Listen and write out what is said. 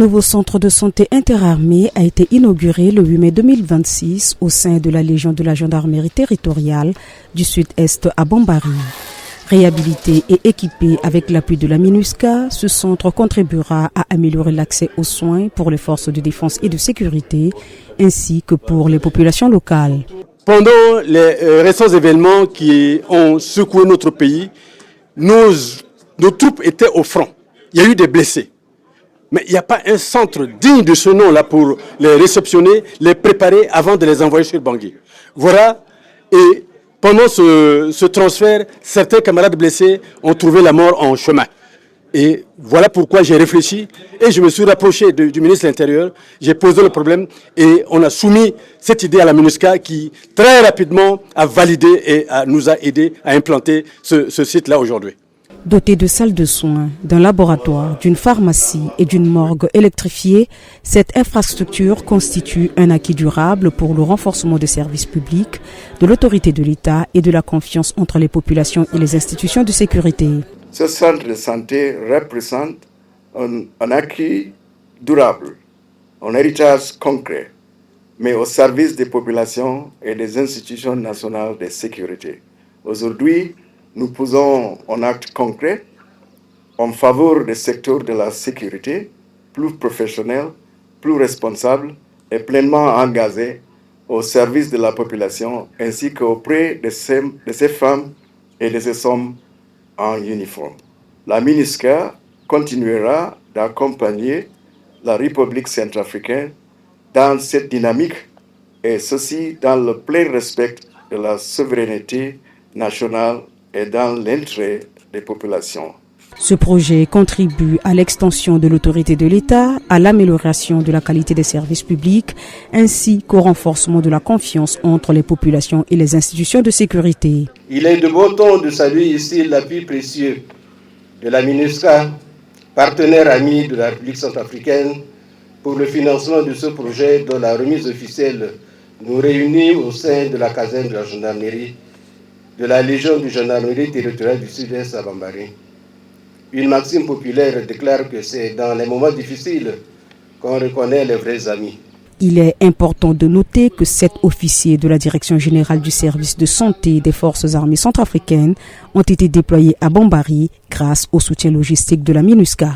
nouveau centre de santé interarmée a été inauguré le 8 mai 2026 au sein de la Légion de la gendarmerie territoriale du Sud-Est à Bambari. Réhabilité et équipé avec l'appui de la MINUSCA, ce centre contribuera à améliorer l'accès aux soins pour les forces de défense et de sécurité, ainsi que pour les populations locales. Pendant les récents événements qui ont secoué notre pays, nos troupes étaient au front. Il y a eu des blessés. Mais il n'y a pas un centre digne de ce nom-là pour les réceptionner, les préparer avant de les envoyer sur Bangui. Voilà, et pendant ce transfert, certains camarades blessés ont trouvé la mort en chemin. Et voilà pourquoi j'ai réfléchi et je me suis rapproché du ministre de l'Intérieur, j'ai posé le problème et on a soumis cette idée à la MINUSCA qui très rapidement a validé et nous a aidé à implanter ce site-là aujourd'hui. Doté de salles de soins, d'un laboratoire, d'une pharmacie et d'une morgue électrifiée, cette infrastructure constitue un acquis durable pour le renforcement des services publics, de l'autorité de l'État et de la confiance entre les populations et les institutions de sécurité. Ce centre de santé représente un acquis durable, un héritage concret, mais au service des populations et des institutions nationales de sécurité. Aujourd'hui, nous posons un acte concret en faveur des secteurs de la sécurité, plus professionnels, plus responsables et pleinement engagés au service de la population ainsi qu'auprès de ces femmes et de ces hommes en uniforme. La MINUSCA continuera d'accompagner la République centrafricaine dans cette dynamique et ceci dans le plein respect de la souveraineté nationale et dans l'intérêt des populations. Ce projet contribue à l'extension de l'autorité de l'État, à l'amélioration de la qualité des services publics, ainsi qu'au renforcement de la confiance entre les populations et les institutions de sécurité. Il est de bon ton de saluer ici l'appui précieux de la MINUSCA, partenaire ami de la République centrafricaine, pour le financement de ce projet dont la remise officielle nous réunit au sein de la caserne de la gendarmerie de la Légion de gendarmerie territoriale du Sud-Est à Bambari. Une maxime populaire déclare que c'est dans les moments difficiles qu'on reconnaît les vrais amis. Il est important de noter que 7 officiers de la Direction générale du service de santé des forces armées centrafricaines ont été déployés à Bambari grâce au soutien logistique de la MINUSCA.